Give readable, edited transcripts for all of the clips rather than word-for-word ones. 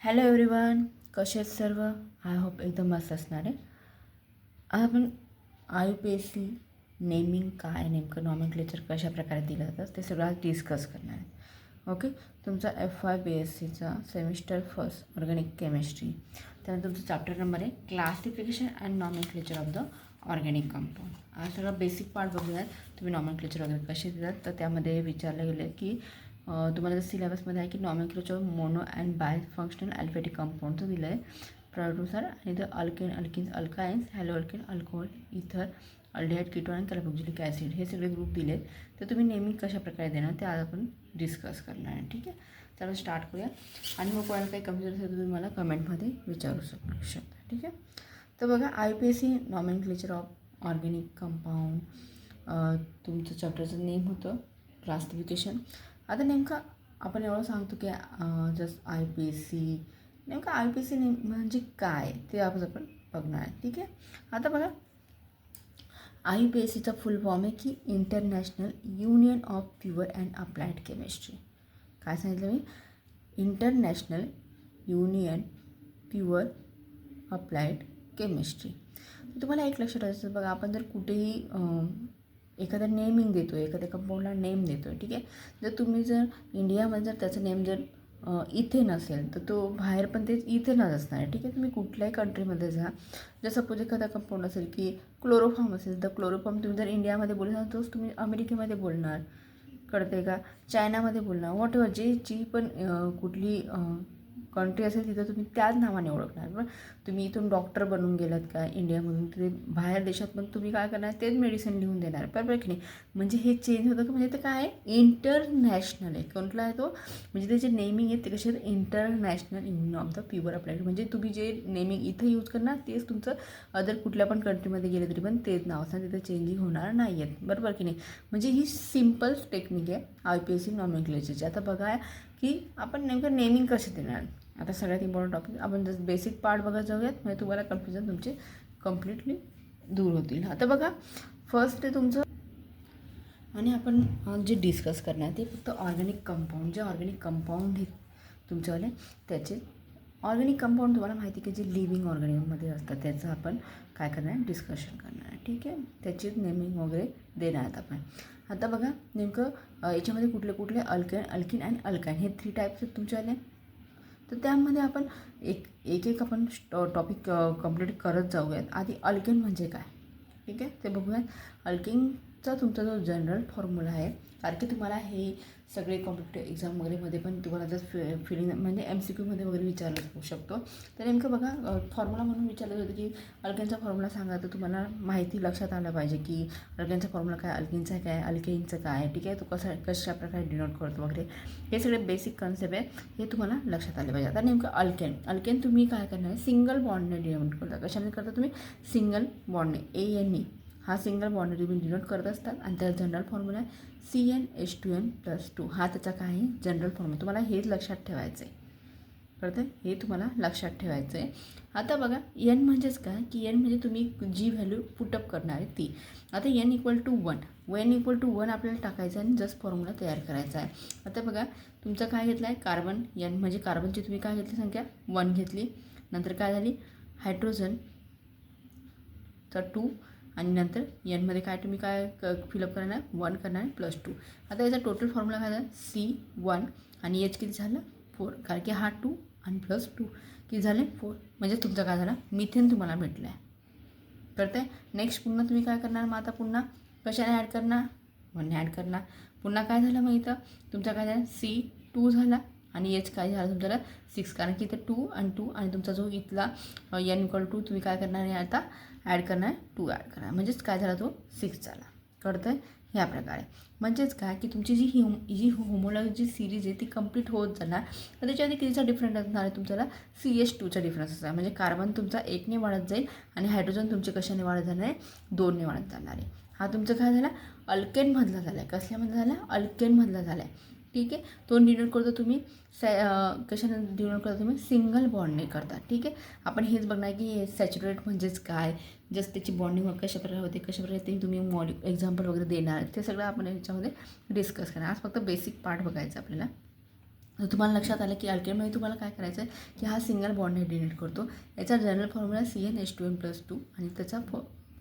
Hello everyone, कसे आहेत सर्व? आय होप एकदम मस्त असणार आहे. आज आपण IUPAC नेमिंग काय, नेमकं नॉमेनक्लेचर कशा प्रकारे दिलं जातं ते सगळं आज डिस्कस करणार आहे. ओके, तुमचा FY BSCचा सेमिस्टर फर्स्ट ऑर्गॅनिक केमिस्ट्री, त्यानंतर तुमचा चॅप्टर नंबर आहे classification and nomenclature of the organic compound. आज सगळं बेसिक पार्ट बघूयात. तुम्ही नॉमेनक्लेचर वगैरे कसे देतात तर त्यामध्ये विचारले गेले की तुम्हाला जर सिलेबसमध्ये आहे की nomenclature mono and bi functional aliphatic कंपाऊंडचं दिलं आहे प्रायोनुसार, आणि इथं alkane, alkenes, alkynes, halo alkane, alcohol, ether, aldehyde, ketone आणि कार्बोक्सिलिक ॲसिड हे सगळे ग्रुप दिले आहेत. तर तुम्ही नेहमी कशा प्रकारे देणार ते आज आपण डिस्कस करणार आहे. ठीक आहे, चला स्टार्ट करूया. आणि मग कोणाला काही कमी असेल तर तुम्ही मला कमेंटमध्ये विचारू शकता. ठीक आहे, तर बघा IUPAC nomenclature of organic compound, तुमचं चॅप्टरचं नेम होतं क्लासिफिकेशन. आता नेमकं आपण एवढं सांगतो की जस्ट IUPAC, नेमकं IUPAC म्हणजे काय ते आपण बघणार आहे. ठीक आहे, आता बघा IUPACचा फुल फॉर्म आहे की international union of pure and applied chemistry. काय सांगितलं मी? International union pure applied chemistry. तुम्हाला एक लक्षात ठेवायचं, बघा आपण जर कुठेही एखादा नेमिंग देतो आहे, एखाद्या कंपाऊंडला नेम देतो आहे. ठीक आहे, जर तुम्ही जर इंडियामध्ये जर त्याचं नेम जर इथेन असेल तर तो बाहेर पण तेच इथेनच असणार आहे. ठीक आहे, तुम्ही कुठल्याही कंट्रीमध्ये जा, जर सपोज एखादा कंपाऊंड असेल की क्लोरोफॉर्म असेल तर क्लोरोफॉर्म तुम्ही जर इंडियामध्ये बोलणार तोच तुम्ही अमेरिकेमध्ये बोलणार, कळते का, चायनामध्ये बोलणार, वॉट एव्हर जी पण कुठली कंट्री असेल तिथं तुम्ही त्याच नावाने ओळखणार. पण तुम्ही इथून डॉक्टर बनून गेलात का इंडियामधून, तिथे बाहेर देशात पण तुम्ही काय करणार, तेच मेडिसिन लिहून देणार, बरोबर की नाही. म्हणजे हे चेंज होतं की म्हणजे ते काय आहे, इंटरनॅशनल आहे. कोणता आहे तो, म्हणजे त्याचे नेमिंग आहेत ते कसे आहेत, international union of the pure applied. म्हणजे तुम्ही जे नेमिंग इथं यूज करणार तेच तुमचं अदर कुठल्या पण कंट्रीमध्ये गेले तरी पण तेच नाव असणार, तिथं चेंजिंग होणार नाही आहेत, बरोबर की नाही. म्हणजे ही सिम्पल टेक्निक आहे IUPAC नॉमेनक्लेचरची. आता बघा की आपण नेमकं नेमिंग कसे देणार. आता सगळ्यात इम्पॉर्टंट टॉपिक आपण जस्ट बेसिक पार्ट बघत जाऊयात, म्हणजे तुम्हाला कन्फ्युजन तुमचे कम्प्लिटली दूर होतील. आता बघा फर्स्ट ते तुमचं, आणि आपण जे डिस्कस करणार ते फक्त ऑर्गॅनिक कंपाऊंड, जे ऑर्गॅनिक कंपाऊंड आहेत तुमच्यावाले त्याचे ऑर्गॅनिक कंपाऊंड तुम्हाला माहिती की जे लिव्हिंग ऑर्गॅनिझममध्ये असतात त्याचं आपण काय करणार आहे, डिस्कशन करणार आहे. ठीक आहे, त्याची नेमिंग वगैरे देणार आहेत आपण. आता बघा नेमकं याच्यामध्ये कुठले कुठले अल्किन अँड अल्काइन हे 3 टाईप्स आहेत तुमच्यावाले. तर त्यामध्ये आपण एक आपण टॉपिक कंप्लीट करत जाऊयात. आधी अल्केन म्हणजे काय, ठीक आहे ते बघूयात. अल्केनचा तुमचा जो जनरल फॉर्म्युला आहे, कारण की तुम्हाला हे सगळे कॉम्पिटेटिव्ह एक्झाम वगैरेमध्ये पण तुम्हाला जर फिलिंग म्हणजे MCQमध्ये वगैरे विचारलं होऊ शकतो. तर नेमकं बघा फॉर्म्युला म्हणून विचारलं होतं की अल्केनचा फॉर्म्युला सांगा, तर तुम्हाला माहिती लक्षात आलं पाहिजे की अल्केनचा फॉर्म्युला काय, अल्किनचा काय, अल्केनचं काय. ठीक आहे, तो कशा प्रकारे डिनोट करतो वगैरे, हे सगळे बेसिक कन्सेप्ट आहे, हे तुम्हाला लक्षात आले पाहिजे. आता नेमकं अल्केन तुम्ही काय करणार आहे, सिंगल बॉन्डने डिनोट करता. कशाने करता तुम्ही, सिंगल बॉन्डने, ANE हा सिंगल बॉन्ड तुम्ही डिनोट करत असतात. आणि त्याचा जनरल फॉर्म्युला आहे CnH2n+2. हा त्याचा काय आहे, जनरल फॉर्म्युला. तुम्हाला हेच लक्षात ठेवायचं आहे, कळतं, हे तुम्हाला लक्षात ठेवायचं आहे. आता बघा N म्हणजेच काय की N म्हणजे तुम्ही जी व्हॅल्यू पुटअप करणार आहे ती. आता N = 1, N = 1 आपल्याला टाकायचं आणि जस्ट फॉर्म्युला तयार करायचा आहे. आता बघा तुमचा काय घेतला आहे, कार्बन. N म्हणजे कार्बनची तुम्ही काय घेतली संख्या, 1 घेतली. नंतर काय झाली, हायड्रोजनचा 2, आणि नंतर Nमध्ये काय तुम्ही काय फिलअप करणार, 1 करणार +2. आता याचा टोटल फॉर्म्युला काय झाला, C1 आणि H किती झालं, 4, कारण की हा 2 आणि +2 किती झाले, 4. म्हणजे तुमचा काय झाला, मिथेन तुम्हाला भेटलं आहे, कळतं आहे. नेक्स्ट पुन्हा तुम्ही काय करणार, मग आता पुन्हा कशाने ॲड करणार, 1ने ॲड करणार. पुन्हा काय झालं, मग इथं तुमचा काय झालं, C2 झाला आणि H काय झालं तुमच्याला 6, कारण की इथं 2 आणि 2 आणि तुमचा जो इथला N = 2 तुम्ही काय करणार आहे, आता ॲड करणार, 2 ॲड करणार, म्हणजेच काय झाला, तो 6 झाला, कळतं आहे. ह्या प्रकारे म्हणजेच काय की तुमची जी होमोलॉजी सिरीज आहे ती कंप्लीट होत जाणार. तर त्याच्यामध्ये कितीचा डिफरन्स असणार आहे तुमच्याला, CH2चा डिफरन्स असणार. म्हणजे कार्बन तुमचा 1ने वाढत जाईल आणि हायड्रोजन तुमचे कशाने वाढत जाणार आहे, 2ने वाढत जाणार आहे. हा तुमचं काय झाला, अल्केनमधला झाला आहे. कसल्यामधला झाला, अल्केनमधला झाला आहे. ठीक आहे, तो डिनोट करतो तुम्ही कशाने डिनोट करता, तुम्ही सिंगल बॉन्डने करता. ठीक आहे, आपण हेच बघणार की सॅच्युरेट म्हणजेच काय, जस्ट त्याची बॉन्डिंग कशा प्रकारे होते, कशा प्रकारे ते तुम्ही एक्झाम्पल वगैरे देणार, ते सगळं आपण याच्यामध्ये डिस्कस करणार. आज फक्त बेसिक पार्ट बघायचं आपल्याला. तर तुम्हाला लक्षात आलं की अल्केनमध्ये तुम्हाला काय करायचं आहे की हा सिंगल बॉन्डने डिनोट करतो. याचा जनरल फॉर्म्युला CnH2n+2 आणि त्याचा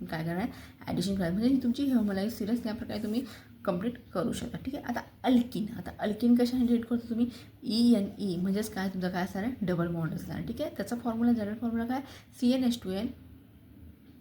काय करणार आहे ॲडिशन करायचं. म्हणजे ही तुमची होमोलाईज सिरीज त्या प्रकारे तुम्ही कंप्लीट करू शकता. ठीक आहे. आता अल्किन कशाने डिनोट करतो तुम्ही ENE म्हणजेच काय तुमचा काय असणार आहे डबल बॉन्ड असणार. ठीक आहे. त्याचा फॉर्म्युला जनरल फॉर्म्युला काय CnH2n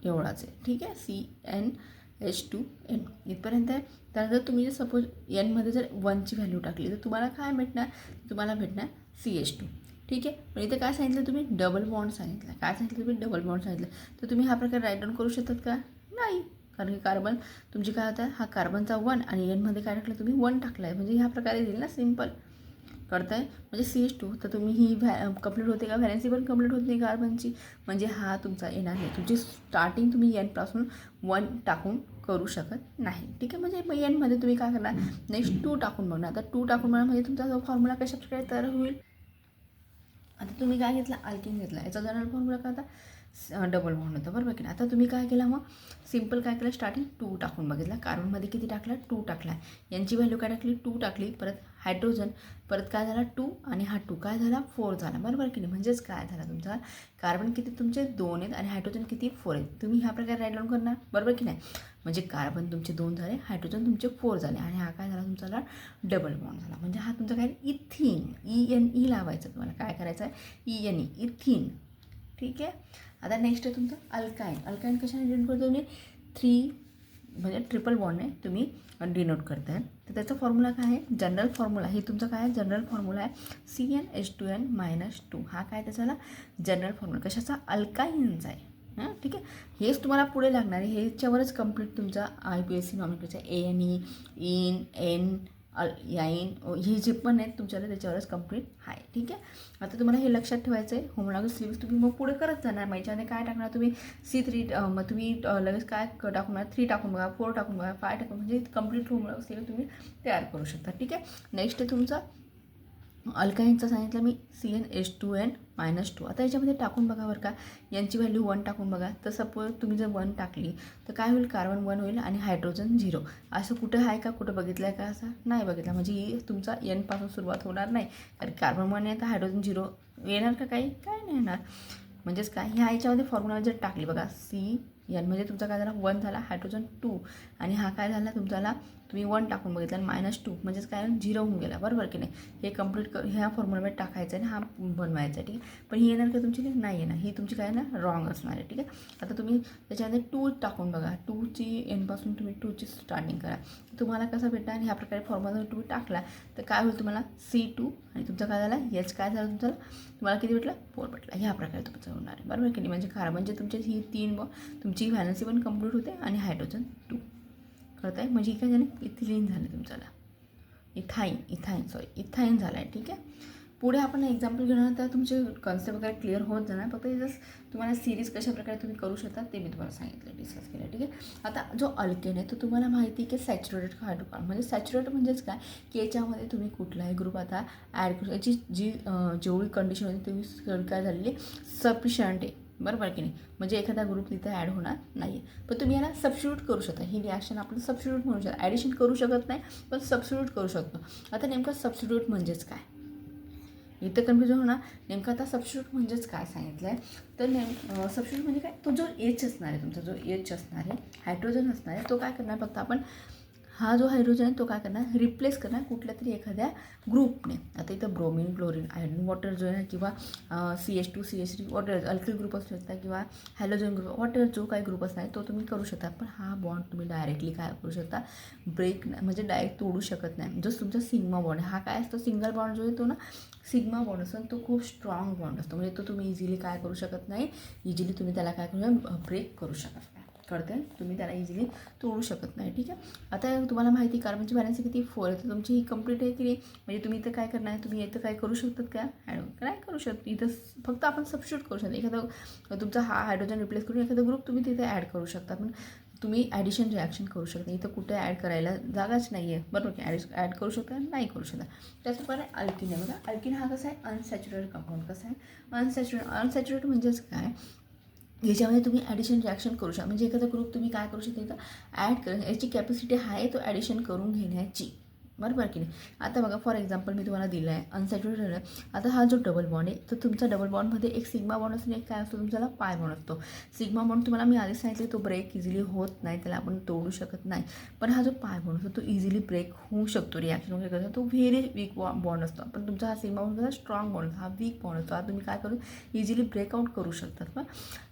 एवढाच आहे. ठीक आहे. CnH2n इथपर्यंत आहे. त्यानंतर तुम्ही जर सपोज एनमध्ये जर 1ची व्हॅल्यू टाकली तर तुम्हाला काय भेटणार तुम्हाला भेटणार CH2. ठीक आहे. पण इथे काय सांगितलं तुम्ही डबल बॉन्ड सांगितलं. काय सांगितलं तुम्ही डबल बॉन्ड सांगितलं. तर तुम्ही हा प्रकार राईट डाऊन करू शकतात का नाही. कारण की कार्बन तुमची काय होतं हा कार्बनचा 1 आणि एनमध्ये काय टाकलं तुम्ही 1 टाकला आहे. म्हणजे ह्या प्रकारे दिलं ना सिम्पल करताय. म्हणजे CH2 तर तुम्ही ही कंप्लीट होते का व्हॅलेन्सी पण कंप्लीट होत नाही कार्बनची. म्हणजे हा तुमचा येणार नाही. तुमची स्टार्टिंग तुम्ही एनपासून 1 टाकून करू शकत नाही. ठीक आहे. म्हणजे एनमध्ये तुम्ही काय करणार नेक्स्ट 2 टाकून बघणार. आता 2 टाकून बघणार म्हणजे तुमचा जो फॉर्म्युला कशा प्रकारे तयार होईल. आता तुम्ही काय घेतला अल्किन घेतला. याचा जनरल फॉर्म्युला काय होता डबल बॉन्ड होता बरोबर की नाही. आता तुम्ही काय केलं मग सिम्पल काय केलं स्टार्टिंग 2 टाकून बघितला. कार्बनमध्ये किती टाकला 2 टाकला. यांची व्हॅल्यू काय टाकली 2 टाकली. परत हायड्रोजन परत काय झाला 2 आणि हा 2 काय झाला 4 झाला बरोबर की नाही. म्हणजेच काय झाला तुमचा कार्बन किती तुमचे 2 आहेत आणि हायड्रोजन किती 4 आहेत. तुम्ही ह्या प्रकारे राईट डाऊन करणार बरोबर की नाही. म्हणजे कार्बन तुमचे 2 झाले हायड्रोजन तुमचे 4 झाले आणि हा काय झाला तुमचा डबल बॉन्ड झाला. म्हणजे हा तुमचा काय इथीन ENE लावायचं तुम्हाला काय करायचं आहे ENE इथीन. ठीक आहे. आता नेक्स्ट आहे तुमचं अल्काईन कशाने डिनोट करतो तुम्ही 3 म्हणजे ट्रिपल बॉन्डने तुम्ही डिनोट करताय. तर त्याचा फॉर्म्युला काय आहे जनरल फॉर्म्युला हे तुमचं काय आहे जनरल फॉर्म्युला आहे CnH2n-2 हा काय त्याचा जनरल फॉर्म्युला कशाचा अल्काईनचा आहे. हां ठीक आहे. हेच तुम्हाला पुढे लागणार आहे. ह्याच्यावरच कंप्लीट तुमचा IPSC nomenclature ANE in ene yne हे जे पण आहेत तुमच्याला त्याच्यावरच कंप्लीट आहे. ठीक आहे. आता तुम्हाला हे लक्षात ठेवायचं आहे. होमोलॉगस सिरीज तुम्ही मग पुढे करत जाणार. मग याच्यामध्ये काय टाकणार तुम्ही C3 मग तुम्ही लगेच काय टाकणार 3 टाकून बघा 4 टाकून बघा 5 टाकून म्हणजे कंप्लीट होमोलॉगस सिरीज तुम्ही तयार करू शकता. ठीक आहे. नेक्स्ट आहे तुमचा अल्काईनचं सांगितलं मी CnH2n-2. आता याच्यामध्ये टाकून बघा बरं का यांची व्हॅल्यू 1 टाकून बघा. तर सपोज तुम्ही जर 1 टाकली तर काय होईल कार्बन 1 होईल आणि हायड्रोजन 0. असं कुठं आहे का कुठं बघितलं आहे का असं नाही बघितलं. म्हणजे ही तुमचा एनपासून सुरुवात होणार नाही. कारण कार्बन 1 आहे तर हायड्रोजन 0 येणार का काही काय नाही येणार. म्हणजेच काय ह्या याच्यामध्ये फॉर्म्युला जर टाकली बघा CN म्हणजे तुमचा काय झाला 1 झाला हायड्रोजन 2 आणि हा काय झाला तुमच्याला तुम्ही 1 टाकून बघितलं आणि -2 म्हणजेच काय 0 होऊन गेला बरोबर की नाही. हे कंप्लीट ह्या फॉर्म्युलामध्ये टाकायचं आहे आणि हा बनवायचा आहे. ठीक आहे. पण ही येणार का तुमची नाही येणार. ही तुमची काय ना रॉंग असणार आहे. ठीक आहे. आता तुम्ही त्याच्यामध्ये 2 टाकून बघा 2ची एनपासून तुम्ही 2ची स्टार्टिंग करा तुम्हाला कसं भेटणार. आणि ह्या प्रकारे फॉर्म्युला 2 टाकला तर काय होईल तुम्हाला C2 आणि तुमचा काय झाला H काय झालं तुमचं तुम्हाला किती भेटलं 4 भेटला. ह्या प्रकारे तुमचं होणार आहे बरोबर की नाही. म्हणजे कार्बनचे तुमचे ही 3 तुमची व्हॅलन्सी पण कंप्लीट होते आणि हायड्रोजन 2 करत आहे. म्हणजे काय झालं इथिलीन झालं तुमच्याला इथाईन झालं आहे. ठीक आहे. पुढे आपण एक्झाम्पल घेणार तर तुमचे कॉन्सेप्ट वगैरे क्लिअर होत जाणार. फक्त जस्ट तुम्हाला सिरीज कशा प्रकारे तुम्ही करू शकता ते मी तुम्हाला सांगितलं डिस्कस केलं. ठीक आहे. आता जो अल्केन आहे तो तुम्हाला माहिती आहे की सॅच्युरेटेड हायड्रोकार्बन म्हणजे सॅच्युरेट म्हणजेच काय की याच्यामध्ये तुम्ही कुठलाही ग्रुप आता ॲड करू याची जेवढी कंडिशन होती तुम्ही काय झालेली सफिशियंट आहे बरोबर की नाही. म्हणजे एखादा ग्रुप तिथे ॲड होणार नाही आहे. पण तुम्ही याला सबस्टिट्यूट करू शकता. ही रिॲक्शन आपण सबस्टिट्यूट म्हणू शकतो. ॲडिशन करू शकत नाही पण सबस्टिट्यूट करू शकतो. आता नेमकं सबस्टिट्यूट म्हणजेच काय इथं कन्फ्युजन होणार. नेमकं आता सबस्टिट्यूट म्हणजेच काय सांगितलं आहे तर सबस्टिट्यूट म्हणजे काय तो जो H असणार आहे तुमचा जो H असणार आहे हायड्रोजन असणार आहे तो काय करणार फक्त आपण हा जो हायड्रोजन आहे तो काय करणार रिप्लेस करणार कुठल्या तरी एखाद्या ग्रुपने. आता इथं ब्रोमिन क्लोरीन आयर्न वॉटर जो आहे किंवा CH2 CH3 water alkyl group असू शकता किंवा हॅलोजन ग्रुप वॉटर जो काही ग्रुप असणार आहे तो तुम्ही करू शकता. पण हा बॉन्ड तुम्ही डायरेक्टली काय करू शकता ब्रेक म्हणजे डायरेक्ट तोडू शकत नाही. जो तुमचा सिग्मा बॉन्ड आहे हा काय असतो सिंगल बॉन्ड जो येतो ना सिग्मा बॉन्ड असतो तो खूप स्ट्रॉंग बॉन्ड असतो. म्हणजे तो तुम्ही इझिली काय करू शकत नाही इझिली तुम्ही त्याला काय करू ब्रेक करू शकत नाही करते तुम्ही त्याला इझिली तोडू शकत नाही. ठीक आहे. आता तुम्हाला माहिती कार्बनची व्हॅलन्सी किती 4 आहे तर तुमची ही कंप्लीट आहे की नाही. म्हणजे तुम्ही इथं काय करणार तुम्ही इथं काय करू शकतात का ॲड काय करू शकतो इथं फक्त आपण सबस्टिट्यूट करू शकतो. एखादा तुमचा हा हायड्रोजन रिप्लेस करून एखादा ग्रुप तुम्ही तिथे ॲड करू शकता. पण तुम्ही ॲडिशन रिॲक्शन करू शकता. इथं कुठे ॲड करायला जागाच नाही आहे बरोबर की ॲड करू शकता नाही करू शकता. त्याचप्रमाणे अल्किन आहे बघा. अल्किन हा कसा आहे अनसॅच्युरेटेड कंपाऊंड कसा आहे अनसॅच्युरेटेड म्हणजेच काय याच्यामध्ये तुम्ही ॲडिशन रिॲक्शन करू शकता. म्हणजे एखादा ग्रुप तुम्ही काय करू शकता इथं ॲड कर याची कॅपॅसिटी आहे तो ॲडिशन करून घेण्याची बरोबर की नाही. आता बघा फॉर एक्झाम्पल मी तुम्हाला दिलं आहे अनसॅच्युरेटेड आहे. आता हा जो डबल बॉन्ड आहे तर तुमचा डबल बॉन्डमध्ये एक सिग्मा बॉन्ड असतो आणि एक काय असतो तुमच्याला पाय बॉन्ड असतो. सिग्मा बॉन्ड तुम्हाला मी आधी सांगितले तो ब्रेक इझिली होत नाही, त्याला आपण तोडू शकत नाही. पण हा जो पाय बॉन्ड असतो तो इझिली ब्रेक होऊ शकतो, रिॲक्शन होऊ शकतो. तो व्हेरी वीक बॉन्ड असतो. पण तुमचा हा सिग्मा बॉन्ड हा स्ट्रॉंग बॉन्ड असतो, हा वीक बॉन्ड असतो. हा तुम्ही काय करू इझिली ब्रेकआउट करू शकतात. पण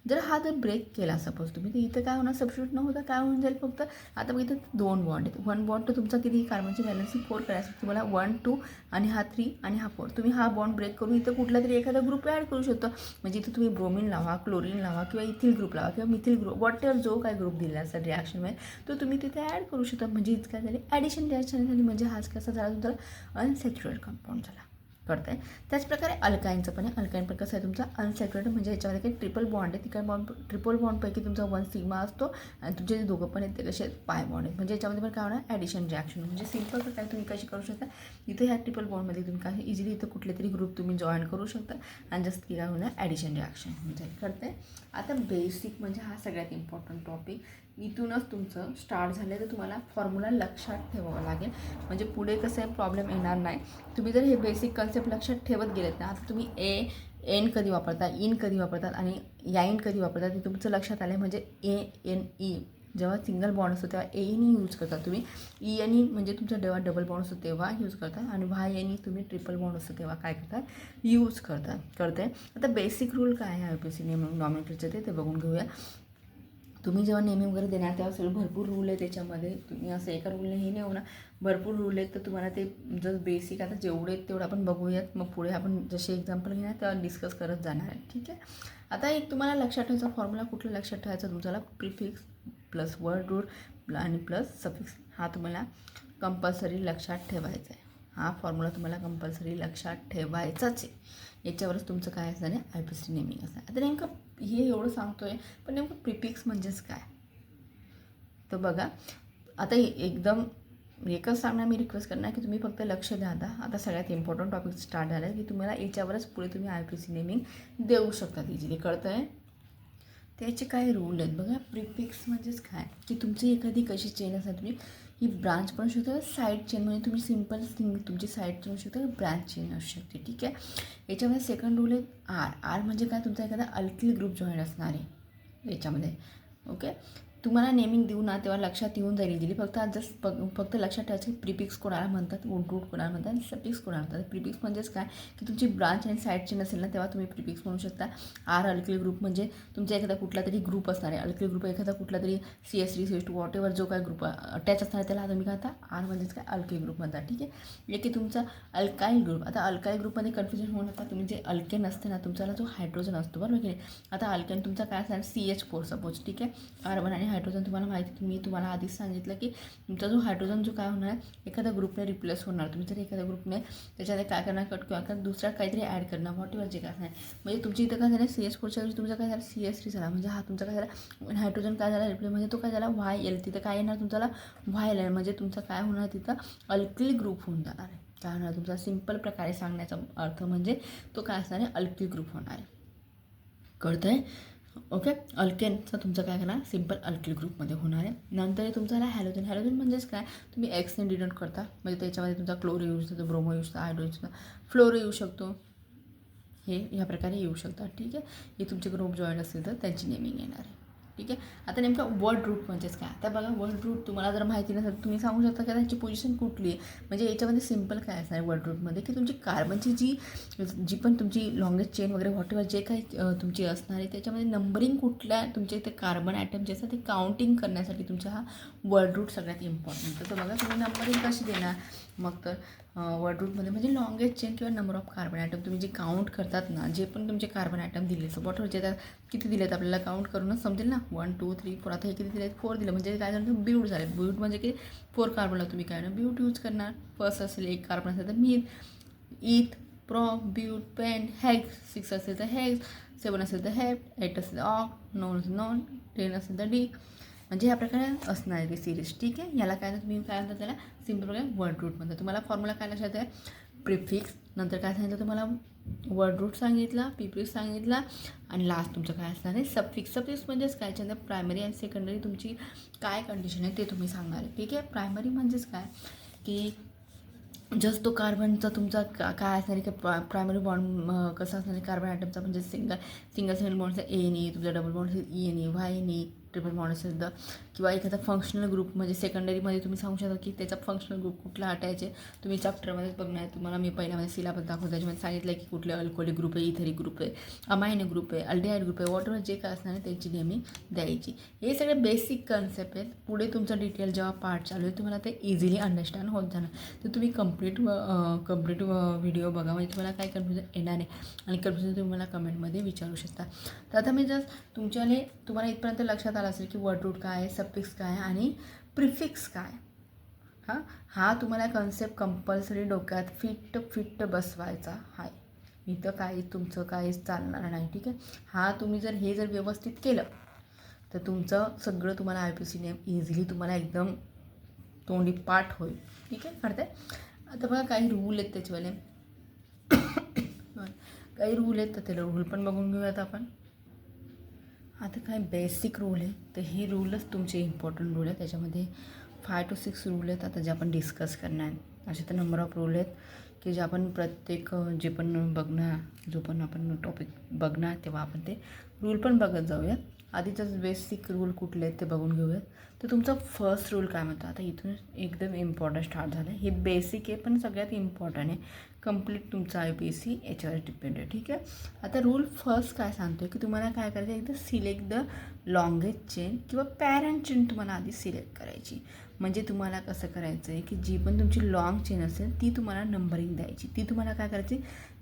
जर हा जर ब्रेक केला सपोज तुम्ही तर इथं काय होणार सबस्टिट्यूट न होता काय होऊन जाईल फक्त. आता बघ इथं 2 बॉन्ड आहेत. 1 बॉन्ड तर तुमचा किती कार्बनची बॅलन्सिंग 4 करायचं तुम्हाला 1 2 आणि हा 3 आणि हा 4. तुम्ही हा बॉन्ड ब्रेक करून इथं कुठला तरी एखादा ग्रुप ॲड करू शकतो. म्हणजे इथं तुम्ही ब्रोमिन लावा, क्लोरीन लावा किंवा इथिल ग्रुप लावा किंवा मिथिल ग्रुप वॉटेवर जो काय ग्रुप दिला असेल रिॲक्शनमध्ये तो तुम्ही तिथे ॲड करू शकता. म्हणजे इथं काय झाली ॲडिशन रिॲक्शन झाली. म्हणजे हाच कसा झाला तुमचा अनसॅच्युरेटेड कंपाऊंड झाला. कळतं आहे. त्याचप्रकारे अल्काईनचं पण आहे. अल्काईन पण कसं आहे तुमचा अनसॅच्युरेटेड म्हणजे याच्यामध्ये काही ट्रिपल बॉन्ड आहे. तिकडे बॉन्ड ट्रिपल बॉन्डपैकी तुमचा 1 सिग्मा असतो आणि तुमचे जे दोघं पण आहेत ते कसे पाय बॉन्ड आहेत. म्हणजे याच्यामध्ये पण काय होणार ॲडिशन रिॲक्शन. म्हणजे सिम्पल प्रकारे तुम्ही कशी करू शकता इथे ह्या ट्रिपल बॉन्डमध्ये तुम्ही काय इझिली इथं कुठले तरी ग्रुप तुम्ही जॉईन करू शकता आणि जस्ट की काय होणार ॲडिशन रिॲक्शन होऊन जाईल. कळतं आहे. आता बेसिक म्हणजे हा सगळ्यात इम्पॉर्टंट टॉपिक इथूनच तुमचं स्टार्ट झालं तर तुम्हाला फॉर्म्युला लक्षात ठेवावं लागेल. म्हणजे पुढे कसं आहे प्रॉब्लेम येणार नाही. तुम्ही जर हे बेसिक कन्सेप्ट लक्षात ठेवत गेलेत ना आता तुम्ही एन कधी वापरता इन कधी वापरतात आणि याईन कधी वापरतात हे तुमचं लक्षात आलं आहे. म्हणजे ANE जेव्हा सिंगल बॉन्ड असतो तेव्हा ANE यूज करता तुम्ही. ENE म्हणजे तुमचा जेव्हा डबल बॉन्ड असतो तेव्हा यूज करता आणि YNE तुम्ही ट्रिपल बॉन्ड असतो तेव्हा काय करतात यूज करतात. कळतं आहे. आता बेसिक रूल काय आहे IUPAC नॉमेनक्लेचरचे ते बघून घेऊया. तुम्ही जेव्हा नेमिंग वगैरे देणार तेव्हा सगळं भरपूर रूल आहे त्याच्यामध्ये. तुम्ही असं एका रूलने हे नाही होणार, भरपूर रूल आहेत. तर तुम्हाला ते जर बेसिक आता जेवढे आहेत तेवढं आपण बघूयात. मग पुढे आपण जसे एक्झाम्पल घेणार तेव्हा डिस्कस करत जाणार आहे. ठीक आहे. आता एक तुम्हाला लक्षात ठेवायचा फॉर्म्युला कुठला लक्षात ठेवायचा तुमच्याला प्रिफिक्स प्लस वर्ड रूट आणि प्लस सफिक्स हा तुम्हाला कंपल्सरी लक्षात ठेवायचा आहे. हा फॉर्म्युला तुम्हाला कंपल्सरी लक्षात ठेवायचाच आहे. याच्यावरच तुमचं काय असणार आहे IUPAC नेमिंग असणार. आता नेमकं हे एवढं सांगतो आहे पण नेमकं प्रिफिक्स म्हणजेच काय तर बघा. आता एकदम एकच सांगणार मी रिक्वेस्ट करणार की तुम्ही फक्त लक्ष द्या. आता सगळ्यात इम्पॉर्टंट टॉपिक स्टार्ट झालं की तुम्हाला याच्यावरच पुढे तुम्ही IUPAC नेमिंग देऊ शकता इझिली. कळतं आहे. त्याचे काय रूल आहेत बघा. प्रिफिक्स म्हणजेच काय की तुमची एखादी कशी चेन असणार तुम्ही ही ब्रांच पण असू शकते साईड चेन म्हणजे तुम्ही सिम्पल तुमची साईड चेन असू शकते ब्रांच चेन असू शकते. ठीक आहे. याच्यामध्ये सेकंड रूल आहे आर म्हणजे काय तुमचा एखादा अल्किल ग्रुप जॉईन असणार आहे याच्यामध्ये. ओके. तुम्हाला नेमिंग देऊ ना तेव्हा लक्षात येऊन जाईल इझिली. फक्त लक्षात ठेवायचं प्रिफिक्स कोणाला म्हणतात रूट कोणाला म्हणतात आणि सफिक्स कोणाला म्हणतात. प्रिफिक्स म्हणजेच काय की तुमची ब्रांच आणि साईड चेन असेल ना तेव्हा तुम्ही प्रिफिक्स म्हणू शकता. आर अल्किल ग्रुप म्हणजे तुमचा एखादा कुठला तरी ग्रुप असणार आहे. अल्किल ग्रुप एखादा कुठला तरी CS3 CS2 वॉटेवर जो काय ग्रुप अटॅच असणार आहे त्याला तुम्ही काय आता आर म्हणजेच काय अल्किल ग्रुप म्हणतात. ठीक आहे. एक की तुमचा अल्काईल ग्रुप. आता अल्काईल ग्रुपमध्ये कन्फ्युजन होऊ नका. तुम्ही जे अल्केन असते ना तुमचा जो हायड्रोजन असतो बरोबर की नाही. आता अल्केन तुमचा काय असणार CH4 सपोज. ठीक आहे. कार्बन आणि हायड्रोजन तुम्हाला माहिती मी तुम्हाला आधीच सांगितलं की तुमचा जो हायड्रोजन जो काय होणार एखाद्या ग्रुपने रिप्लेस होणार. तुम्ही जर एखाद्या ग्रुपने त्याच्यामध्ये काय करणार कट किंवा दुसरा काहीतरी ॲड करणार वॉटेवर जे काय असणार म्हणजे तुमची इथं काय झालं CH4च्या तुमचा काय झालं CS3 झाला. म्हणजे हा तुमचा काय झाला हायड्रोजन काय झाला रिप्लेस म्हणजे तो काय झाला YL. तिथं काय येणार तुमच्याला YL म्हणजे तुमचा काय होणार तिथं अल्किल ग्रुप होऊन जाणार आहे. काय होणार तुमचा सिम्पल प्रकारे सांगण्याचा अर्थ म्हणजे तो काय असणार आहे अल्किल ग्रुप होणार आहे. कळतं आहे. ओके. अल्केनचा तुमचं काय करणार सिम्पल अल्किल ग्रुपमध्ये होणार आहे. नंतर तुमचा हॅलोजन. हॅलोजन म्हणजेच काय तुम्ही एक्सने डिनोट करता म्हणजे त्याच्यामध्ये तुमचा क्लोरो येऊ शकतो ब्रोमो येऊ शकतो हायड्रोजन शकतो फ्लोरो येऊ शकतो. हे ह्या प्रकारे येऊ शकतात. ठीक आहे. हे तुमचे ग्रुप जॉईन असेल तर त्यांची नेमिंग येणार आहे. ठीक आहे. आता नेमकं वर्ड रूट म्हणजेच काय आता बघा. वर्ड रूट तुम्हाला जर माहिती नसेल तुम्ही सांगू शकता की त्याची पोझिशन कुठली आहे. म्हणजे याच्यामध्ये सिम्पल काय असणार वर्ड रूटमध्ये की तुमची कार्बनची जी पण तुमची लॉंगेस्ट चेन वगैरे व्हॉटेवर जे काही तुमची असणार आहे त्याच्यामध्ये नंबरिंग कुठल्या तुमचे ते कार्बन ॲटम जे असतात ते काउंटिंग करण्यासाठी तुमचा हा वर्ड रूट सगळ्यात इम्पॉर्टंट. तर बघा तुम्ही नंबरिंग कशी देणार मग तर वर्ड रूटमध्ये म्हणजे लॉंगेस्ट चेन किंवा नंबर ऑफ कार्बन ॲटम तुम्ही जे काउंट करतात ना जे पण तुमचे कार्बन ॲटम दिले व्हॉटेवर जे किती दिलेत आपल्याला काउंट करूनच समजेल ना 1 2 3 4. आता हे किती दिले 4 दिलं म्हणजे काय झालं ब्यूट झाले. ब्यूट म्हणजे की 4 कार्बनला तुम्ही काय ना ब्यूट यूज करणार. फर्स्ट असेल 1 कार्बन असेल तर मीथ ईथ प्रॉप ब्यूट पेंट हॅग 6 असेल तर हॅग 7 असेल तर हॅप 8 असेल तर ऑक 9 असेल नॉन 10 असेल तर डी. म्हणजे ह्या प्रकारे असणार आहे ती सिरीज. ठीक आहे. याला काय तुम्ही काय म्हणता त्याला सिम्पल प्रकारे वर्ड रूट म्हणतात. तुम्हाला फॉर्म्युला काय लक्षात आहे प्रिफिक्स नंतर काय सांगितलं तुम्हाला वर्ड रूट सांगितला प्रिफिक्स सांगितला आणि लास्ट तुमचं काय असणार आहे सफिक्स. सफिक्स म्हणजेच काय त्याच्यानंतर प्रायमरी आणि सेकंडरी तुमची काय कंडिशन आहे ते तुम्ही सांगणार आहे. ठीक आहे. प्रायमरी म्हणजेच काय की जस्ट तो कार्बनचा तुमचा काय असणार आहे की प्रायमरी बॉन्ड कसा असणार आहे कार्बन ॲटमचा, म्हणजे सिंगल बॉन्डचा एने, तुमचा double bond ENA, YNA, triple bond असेल तर, किंवा एखादा फंक्शनल ग्रुप म्हणजे सेकंडरीमध्ये तुम्ही सांगू शकता की त्याचा फंक्शनल ग्रुप कुठला अटायचे. तुम्ही चॅप्टरमध्येच बघणार, तुम्हाला मी पहिल्यामध्ये सिलेबस दाखवतो, त्याच्यामध्ये सांगितलं की कुठले अल्कोहोलिक ग्रुप आहे, इथेरिक ग्रुप आहे, अमायनो ग्रुप आहे, अल्डिहाइड ग्रुप आहे, वॉटर जे काय असणार आहे त्याची नेहमी द्यायची. हे सगळे बेसिक कन्सेप्ट आहेत. पुढे तुमचा डिटेल जेव्हा पार्ट चालू आहे तुम्हाला ते इझिली अंडरस्टँड होत जाणार. तर तुम्ही कंप्लीट व्हिडिओ बघा, म्हणजे तुम्हाला काय कन्फ्युजन येणार आहे आणि कन्फ्युजन तुम्ही मला कमेंटमध्ये विचारू शकता. तर आता मी जस्ट तुम्हाला इथपर्यंत लक्षात आलं असेल की वर्ड रूट काय आहे, सफिक्स काय आहे आणि प्रिफिक्स काय. हा तुम्हाला कन्सेप्ट कंपल्सरी डोक्यात फिट्ट बसवायचा आहे. इथं काही तुमचं काहीच चालणार नाही. ठीक आहे. तुम्ही जर व्यवस्थित केलं तर तुमचं सगळं तुम्हाला IPC नेम इझिली तुम्हाला एकदम तोंडी पाठ होईल. ठीक आहे. कळतंय. आता बघा काही रूल आहेत त्याच्यावाले काही रूल आहेत, तर ते रूल पण बघून घेऊयात आपण. आता काय बेसिक रूल आहे, तर हे रूलच तुमचे इम्पॉर्टंट रूल आहे. त्याच्यामध्ये 5 to 6 रूल आहेत आता जे आपण डिस्कस करणार आहेत. असे तर नंबर ऑफ रूल आहेत की जे आपण प्रत्येक जो पण आपण टॉपिक बघणार तेव्हा आपण ते रूल पण बघत जाऊया. आधीचंच बेसिक रूल कुठले आहेत ते बघून घेऊयात. तर तुमचा फर्स्ट रूल काय म्हणतो, आता इथून एकदम इम्पॉर्टंट स्टार्ट झालं. हे बेसिक आहे पण सगळ्यात इम्पॉर्टंट आहे. कंप्लीट तुमचा IPC याच्यावर डिपेंड आहे. ठीक आहे. आता रूल फर्स्ट काय सांगतो आहे की तुम्हाला काय करायचं आहे, एकदा सिलेक्ट द लॉंगेस्ट चेन किंवा पॅरेंट चेन तुम्हाला आधी सिलेक्ट करायची. म्हणजे तुम्हाला कसं करायचं आहे की जी पण तुमची लॉंग चेन असेल ती तुम्हाला नंबरिंग द्यायची. ती तुम्हाला काय करायची,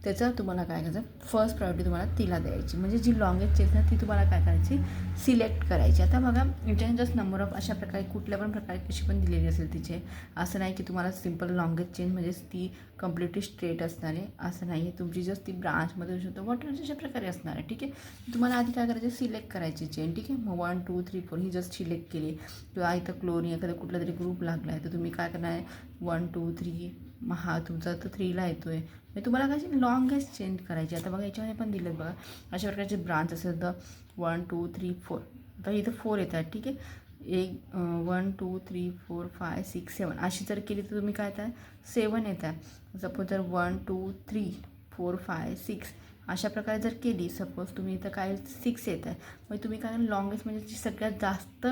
त्याचं तुम्हाला काय करायचं, फर्स्ट प्रायोरिटी तुम्हाला तिला द्यायची. म्हणजे जी लॉंगेस्ट चेन आहे ती तुम्हाला काय करायची, सिलेक्ट करायची. आता बघा इथे जस्ट नंबर ऑफ अशा प्रकारे कुठल्या पण प्रकारे कशी पण दिलेली असेल तिचे. असं नाही की तुम्हाला सिम्पल लॉंगेस्ट चेन म्हणजेच ती कम्प्लिटली स्ट्रेट असणार आहे असं नाही आहे. तुमची जस्ट ती ब्रांचमध्ये होऊ शकतो वॉटर अशा प्रकारे असणार आहे. ठीक आहे. तुम्हाला आधी काय करायचं, सिलेक्ट करायची चेन. ठीक आहे. मग 1 2 3 4 ही जस्ट सिलेक्ट केली. किंवा इथं क्लोरीन एखादा कुठला तरी ग्रुप लागला आहे तर तुम्ही काय करणार आहे, 1 2 3 मग तुमचा तर 3ला येतो आहे. म्हणजे तुम्हाला काय लॉंगेस्ट चेंज करायची. आता बघा याच्यामध्ये पण दिलं बघा अशा प्रकारचे ब्रांच असेल तर 1 2 3 4. आता इथं 4 येतात. ठीक आहे. 1 2 3 4 5 6 7 अशी जर केली तर तुम्ही काय येतात 7 येतात. सपोज जर 1 2 3 4 5 6 अशा प्रकारे जर केली, सपोज तुम्ही इथं काय 6 येत आहे, मग तुम्ही काय लॉंगेस्ट म्हणजे जी सगळ्यात जास्त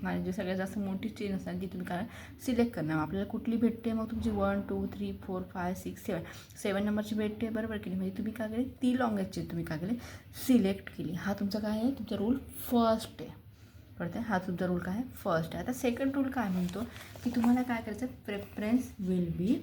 म्हणजे सगळ्यात जास्त मोठी चेन असणार ती तुम्ही काय सिलेक्ट करणार. आपल्याला कुठली भेटते, मग तुमची 1 2 3 4 5 6 7 नंबरची भेटते बरोबर केली. म्हणजे तुम्ही काय केली, ती लॉंगेस्ट चेन तुम्ही काय केली सिलेक्ट केली. तुमचा काय आहे, तुमचा रूल फर्स्ट आहे. कळतं आहे. तुमचा रूल काय आहे, फर्स्ट आहे. आता सेकंड रूल काय म्हणतो की तुम्हाला काय करायचं, preference will be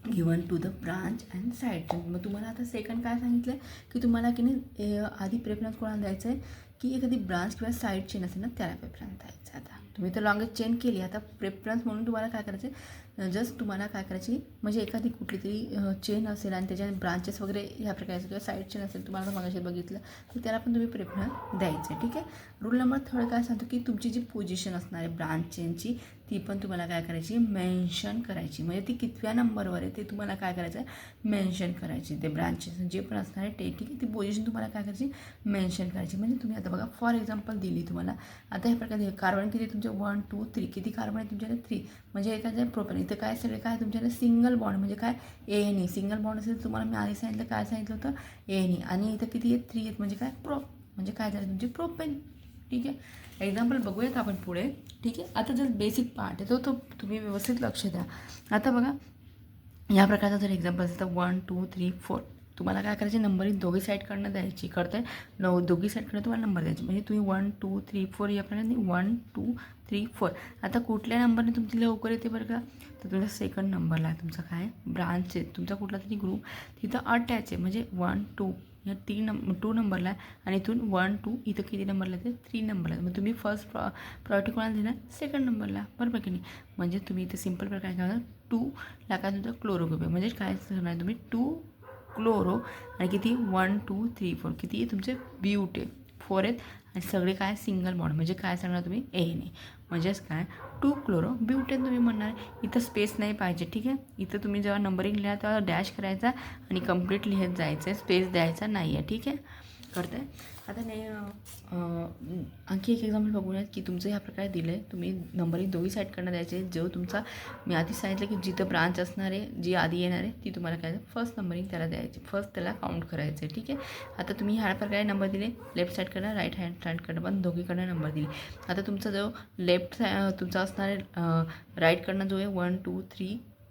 given to the branch and side chain. मग तुम्हाला आता सेकंड काय सांगितलं आहे की तुम्हाला की नाही आधी प्रेफरन्स कोणाला द्यायचं आहे की एखादी ब्रांच किंवा साईड चेन असेल ना त्याला प्रेफरन्स द्यायचं आहे. आता तुम्ही तर लॉंगेस्ट चेन केली, आता प्रेफरन्स म्हणून तुम्हाला काय करायचं आहे, जस्ट तुम्हाला काय करायची म्हणजे एखादी कुठली तरी चेन असेल आणि त्याच्या ब्रांचेस वगैरे ह्या प्रकारचे किंवा साईड चेन असेल तुम्हाला मगाशी बघितलं तर त्याला पण तुम्ही प्रेफरन्स द्यायचं आहे. ठीक आहे. रूल नंबर 3 काय सांगतो की तुमची जी पोझिशन असणार आहे ब्रांच चेनची ती पण तुम्हाला काय करायची, मेन्शन करायची. म्हणजे ती कितव्या नंबरवर आहे ते तुम्हाला काय करायचं आहे, मेन्शन करायची. ते ब्रांचेस जे पण असणार आहे ते ठीक आहे, ती पोझिशन तुम्हाला काय करायची, मेन्शन करायची. म्हणजे तुम्ही आता बघा फॉर एक्झाम्पल दिली तुम्हाला, आता ह्या प्रकारे कार्बन किती तुमचे 1 2 3 किती कार्बन आहे तुमच्याकडे 3. म्हणजे एखाद्या प्रोपेन इथं काय सगळे काय तुमच्याकडे सिंगल बॉन्ड म्हणजे काय ANE सिंगल बॉन्ड असेल. तुम्हाला मी आधी सांगितलं काय सांगितलं होतं ANE. आणि इथं किती आहेत 3 आहेत म्हणजे काय म्हणजे काय झालं तुमची प्रोपेन. ठीक आहे. एक्झाम्पल बघूयात आपण पुढे. ठीक आहे. आता जर बेसिक पार्ट आहे तो तुम्ही व्यवस्थित लक्ष द्या. आता बघा या प्रकारचा जर एक्झाम्पल असेल तर 1 2 3 4 तुम्हाला काय करायचे, नंबरिंग दोघी साईडकडनं द्यायची. कळतं आहे. दोघी साईडकडनं तुम्हाला नंबर द्यायचे. म्हणजे तुम्ही 1 2 3 4 या प्रकारे 1 2 3 4. आता कुठल्या नंबरने तुमची लवकर येते बरं का, तर तुमचा सेकंड नंबरला आहे तुमचा काय ब्रांच आहे तुमचा कुठला तरी ग्रुप तिथं अटॅच आहे. म्हणजे 1 2 या 2 नंबरला आहे आणि इथून 1 2 इथं किती नंबरला येते 3 नंबरला. मग तुम्ही फर्स्ट प्रायोरिटी कोणाला देणार, सेकंड नंबरला बरोबर की नाही. म्हणजे तुम्ही इथे सिम्पल प्रकारे काय 2ला काय तुमचा क्लोरो ग्रुप आहे. म्हणजे काय करणार तुम्ही 2 क्लोरो आणि किती 1 2 3 4 किती तुमचे ब्यूट आहे 4 आहेत आणि सगळे काय सिंगल बॉन्ड. म्हणजे काय सांगणार तुम्ही ANA. म्हणजेच काय 2 क्लोरो ब्यूटेन तुम्ही म्हणणार. इथं स्पेस नाही पाहिजे. ठीक आहे. इथं तुम्ही जेव्हा नंबरिंग लिहा तेव्हा डॅश करायचा आणि कंप्लीट लिहत जायचं आहे, स्पेस द्यायचा नाही आहे. ठीक आहे. कळतं आहे. आता आणखी एक एक्झाम्पल बघूयात की तुमचं ह्या प्रकारे दिलं आहे. तुम्ही नंबरिंग दोघी साईडकडनं द्यायचे. जो तुमचा मी आधी सांगितलं की जिथं ब्रांच असणार आहे, जी आधी येणार आहे ती तुम्हाला काय फर्स्ट नंबरिंग त्याला द्यायची, फर्स्ट त्याला काउंट करायचं आहे. ठीक आहे. आता तुम्ही ह्या प्रकारे नंबर दिले, लेफ्ट साईडकडनं राईट हँड साईडकडनं पण दोघीकडनं नंबर दिले. आता तुमचा जो लेफ्ट तुमचा असणार आहे राईटकडनं जो आहे 1 2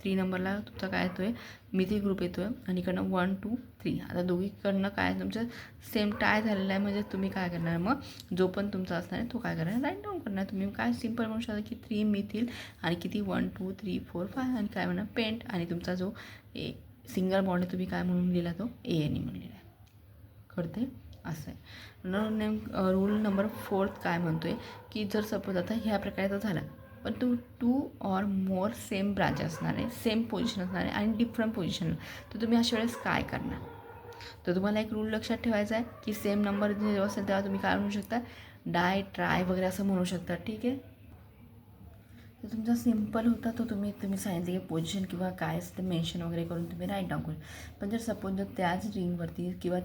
3 नंबरला तुमचा काय येतो आहे मिथिल ग्रुप येतो आहे आणि इकडनं 1 2 3. आता दोघीकडनं काय तुमचं सेम टाय झालेलं आहे. म्हणजे तुम्ही काय करणार मग जो पण तुमचा असणार आहे तो काय करणार राईट डाऊन करणार. तुम्ही काय सिम्पल म्हणू शकता की 3 मिथिल आणि किती 1 2 3 4 5 आणि काय म्हणणार पेंट आणि तुमचा जो सिंगल बॉन्ड आहे तुम्ही काय म्हणून लिहिला तो ANE म्हणून लिहिला आहे. कळते असं आहे. रूल नंबर 4 काय म्हणतो आहे की जर सपोज आता ह्या प्रकारचा झाला पण to or more same branch असणार आहे, सेम पोझिशन असणार आहे आणि डिफरंट पोझिशनला, तर तुम्ही अशा वेळेस काय करणार. तर तुम्हाला एक रूल लक्षात ठेवायचा आहे की सेम नंबर जेव्हा असेल तेव्हा तुम्ही काय म्हणू शकता डाय ट्राय वगैरे असं म्हणू शकता. ठीक आहे. तर तुमचा सिम्पल होता तो तुम्ही सांगितलं की पोझिशन किंवा काय असतं मेन्शन वगैरे करून तुम्ही राईट डाऊन करू. पण जर सपोज जर त्याच रिंगवरती किंवा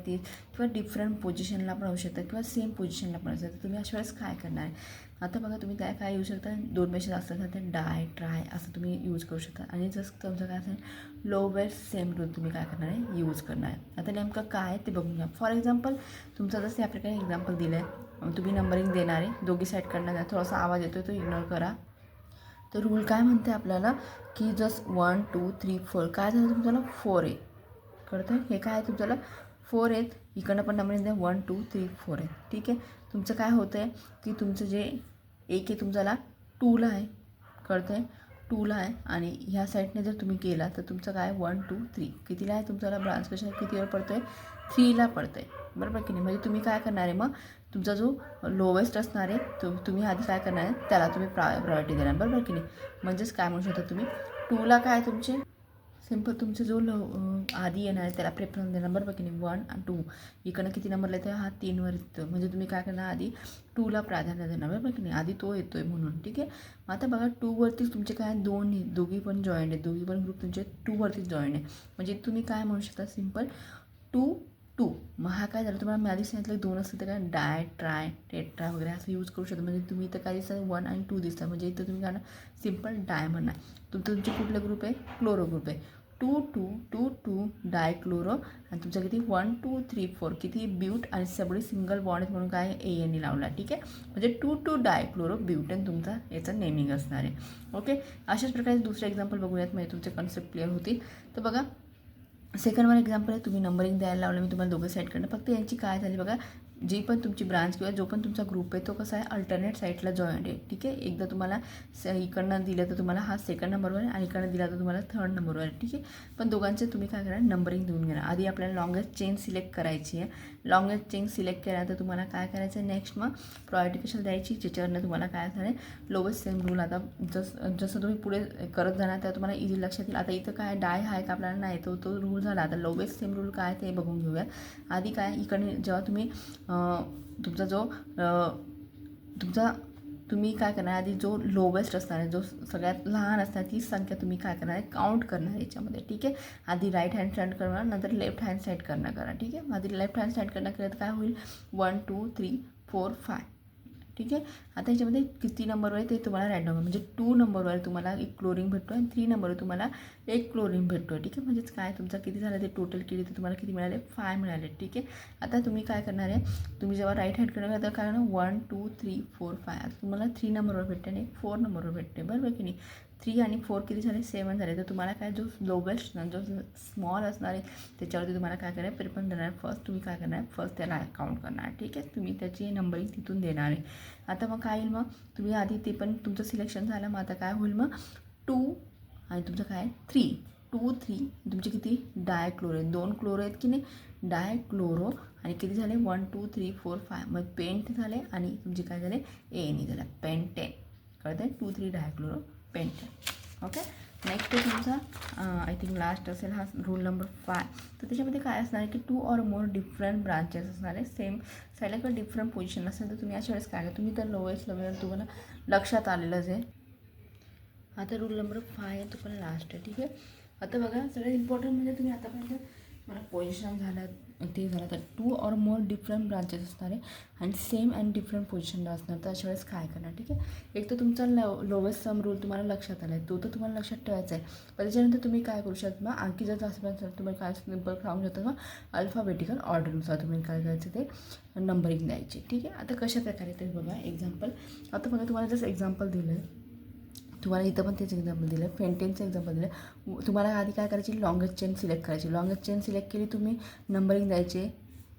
डिफरंट पोझिशनला पण होऊ शकतं किंवा सेम पोझिशनला पण असतं, तर तुम्ही अशा वेळेस काय करणार आहे. आता बघा तुम्ही काय यूज शकता 2 असतात तर डाय ट्राय असं तुम्ही यूज करू शकता. आणि जसं तुमचं काय असेल लो बेस्ट सेम रूल तुम्ही काय करणार आहे यूज करणार आहे. आता नेमकं काय ते बघून घ्या. फॉर एक्झाम्पल तुमचं जसं या प्रकारे एक्झाम्पल दिलं आहे, तुम्ही नंबरिंग देणार आहे दोघी साईड करणार, थोडासा आवाज येतो तो इग्नोर करा. तर रूल काय म्हणते आपल्याला की जस्ट 1 2 3 4 काय झालं तुमच्याला 4 आहे. कळतं आहे. हे काय आहे तुमच्याला 4 आहेत. इकडनं पण नंबर द्या 1 2 3 4 आहे. ठीक आहे. तुमचं काय होतं आहे की तुमचं जे एक आहे तुमच्याला 2ला आहे. कळतं आहे 2ला आहे आणि ह्या साईडने जर तुम्ही केला तर तुमचं काय 1 2 3 कितीला आहे तुमच्याला ब्रांच कशा कितीवर पडतो आहे 3ला पडतं आहे. बरोबर की नाही. म्हणजे तुम्ही काय करणार आहे मग तुमचा जो लोवेस्ट असणार आहे तुम्ही आधी काय करणार आहे त्याला तुम्ही प्रायोरिटी देणार. बरोबर की नाही. म्हणजेच काय म्हणू शकता तुम्ही 2ला काय तुमचे सिम्पल तुमचं जो आधी येणार आहे त्याला प्रेफरन्स देणार. बरोबर की नाही. 1 आणि 2 इकडनं किती नंबरला येतो हा 3वर येतो. म्हणजे तुम्ही काय करणार आधी 2ला प्राधान्य देणार. बरोबर की नाही. आधी तो येतो आहे म्हणून. ठीक आहे. मग आता बघा 2वरतीच तुमचे काय दोघी पण जॉईंट आहे, दोघी पण ग्रुप तुमचे 2वरतीच जॉईंट आहे. म्हणजे तुम्ही काय म्हणू शकता सिम्पल 2 2. मग हा काय झालं तुम्हाला मी आधी सांगितलं 2 असेल तर काय डाय ट्राय टेट्रा वगैरे असं यूज करू शकता. म्हणजे तुम्ही इथं काय दिसतं 1 आणि 2 दिसतं. म्हणजे इथं तुम्ही काय सिम्पल डाय म्हणणार. तुमचे कुठले ग्रुप आहे क्लोरो ग्रुप आहे. 2 2 2 2 डाय क्लोरो आणि तुमचं किती 1 2 3 4 किती ब्यूट आणि सगळी सिंगल बॉन्ड म्हणून काय ANE लावला. ठीक आहे. म्हणजे 2 2 डाय क्लोरो ब्यूटेन तुमचा याचं नेमिंग असणार आहे. ओके. अशाच प्रकारे दुसरं एक्झाम्पल बघूयात म्हणजे तुमचे कन्सेप्ट क्लिअर होतील. तर बघा सेकंड वन एक्झाम्पल आहे. तुम्ही नंबरिंग द्यायला लावलं मी तुम्हाला दोघं साईडकडनं. फक्त यांची काय झाली बघा जी पण तुमची ब्रांच किंवा जो पण तुमचा ग्रुप आहे तो कसा आहे अल्टरनेट साईडला जॉईंट आहे. ठीक आहे. एकदा तुम्हाला इकडनं दिलं तर तुम्हाला हा सेकंड नंबरवर आहे आणि इकडनं दिला तर तुम्हाला थर्ड नंबरवर आहे. ठीक आहे. पण दोघांचे तुम्ही काय करा नंबरिंग देऊन घेणार. आधी आपल्याला लॉंगेस्ट चेन सिलेक्ट करायची आहे. लॉंगेस्ट चेन सिलेक्ट केल्यानंतर तुम्हाला काय करायचं आहे नेक्स्ट मग प्रायोरिटी कशाला द्यायची ज्याच्यावरनं तुम्हाला काय झालं लोवेस्ट सेम रूल. आता जसं तुम्ही पुढे करत जाणार त्या तुम्हाला इझी लक्षात येईल. आता इथं काय डाय आहे का आपल्याला नाही तो रूल झाला. आता लोवेस्ट सेम रूल काय ते बघून घेऊया. आधी काय इकडे जेव्हा तुम्ही तुमचा जो तुम्ही काय करणार आधी जो लोवेस्ट असणार आहे जो सगळ्यात लहान असणार ती संख्या तुम्ही काय करणार आहे काउंट करणार याच्यामध्ये. ठीक आहे. आधी राईट हँड साईड करणार नंतर लेफ्ट हँड साईड करणं करा. ठीक आहे. आधी लेफ्ट हँड साईड करणं केलं तर काय होईल 1 2 3 4 5. ठीक आहे. आता याच्यामध्ये किती नंबरवर आहे ते तुम्हाला रँडम म्हणजे 2 नंबरवर तुम्हाला एक क्लोरिन भेटतो आणि 3 नंबरवर तुम्हाला एक क्लोरिन भेटतो. ठीक आहे. म्हणजेच काय तुमचा किती झालं ते टोटल केली तर तुम्हाला किती मिळाले 5 मिळाले. ठीक आहे. आता तुम्ही काय करणार आहे तुम्ही जेव्हा राईट हँड करणार तर काय करणार 1 2 3 4 5 आता तुम्हाला 3 नंबरवर भेटते आणि 4 नंबरवर भेटते. बरोबर की नाही. 3 आणि 4 किती झाले 7 झाले. तर तुम्हाला काय जो लोवेस्ट जो स्मॉल असणार आहे त्याच्यावरती तुम्हाला काय करणार प्रिफरन्स देणार. फर्स्ट तुम्ही काय करणार फर्स्ट त्याला काउंट करणार. ठीक आहे. तुम्ही त्याची नंबरिंग तिथून देणार आहे. आता मग काय येईल मग तुम्ही आधी ते पण तुमचं सिलेक्शन झालं. मग आता काय होईल मग 2 आणि तुमचं काय 3 2 3 तुमचे किती डाय क्लोरो आहेत 2 क्लोरो आहेत की नाही डाय क्लोरो आणि किती झाले 1 2 3 4 5 मग पेंट झाले आणि तुमचे काय झाले ANE झाला पेंटेन. कळतं आहे 2 3 डाय क्लोरो पेंटेन. ओके. नेक्स्ट आहे तुमचा आय थिंक लास्ट असेल हा रूल नंबर 5. तर त्याच्यामध्ये काय असणार आहे की 2 ऑर मोर डिफरंट ब्रांचेस असणार आहे सेम साईडला किंवा डिफरंट पोझिशन असेल तर तुम्ही अशा वेळेस काय तुम्ही तर लोवेस्ट लेवल तुम्हाला लक्षात आलेलंच आहे. आता रूल नंबर 5 आहे तुम्हाला लास्ट आहे. ठीक आहे. आता बघा सगळ्यात इम्पॉर्टंट म्हणजे तुम्ही आतापर्यंत मला पोझिशन झालं ते झालं तर 2 or more डिफरंट ब्रांचेस असणार आहे आणि सेम अँड डिफरंट पोझिशनला असणार. तर अशा वेळेस काय करणार, ठीक आहे. एक तर तुमचा लोवेस्ट सम रूल तुम्हाला लक्षात आला आहे, तो तर तुम्हाला लक्षात ठेवायचा आहे. पण त्याच्यानंतर तुम्ही काय करू शकता, आणखी जर जास्त असेल तुम्ही काय सिम्पल सांगू शकता का, अल्फाबेटिकल ऑर्डरनुसार तुम्ही काय करायचं ते नंबरिंग द्यायची, ठीक आहे. आता कशा प्रकारे ते बघा एक्झाम्पल. आता बघा तुम्हाला जसं एक्झाम्पल दिलं आहे, तुम्हाला इथं पण तेच एक्झाम्पल दिलं आहे, फेंटेनचं एक्झाम्पल दिलं आहे. तुम्हाला आधी काय करायची, लॉंगेस्ट चेन सिलेक्ट करायची. लॉंगेस्ट चेन सिलेक्ट केली तुम्ही, नंबरिंग द्यायचे,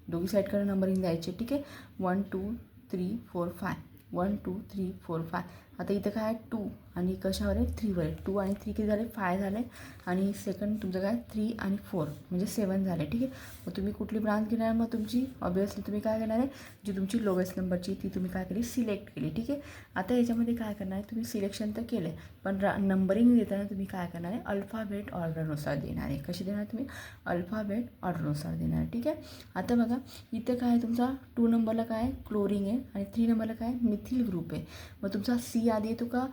दोघी साईडकडे नंबरिंग द्यायचे, ठीक आहे. 1 2 3 4 5 1 2 3 4 5. आता इथं काय आहे 2 आणि कशावर आहे 3वर आहे. 2 आणि 3 किती झाले, 5 झाले. आणि सेकंड तुमचं काय 3 आणि 4 म्हणजे 7 झाले, ठीक आहे. मग तुम्ही कुठली ब्रांच घेणार, मग तुमची ऑब्वियसली तुम्ही काय करणार आहे, जी तुमची लोवेस्ट नंबरची ती तुम्ही काय केली, सिलेक्ट केली, ठीक आहे. आता याच्यामध्ये काय करणार आहे, तुम्ही सिलेक्शन तर केलं आहे, पण नंबरिंग देताना तुम्ही काय करणार आहे, अल्फाबेट ऑर्डरनुसार देणार आहे. कशी देणार तुम्ही, अल्फाबेट ऑर्डरनुसार देणार आहे, ठीक आहे. आता बघा इथं काय आहे, तुमचा 2 नंबरला काय क्लोरिंग आहे आणि 3 नंबरला काय मिथिल ग्रुप आहे. मग तुमचा सी आधी येतो का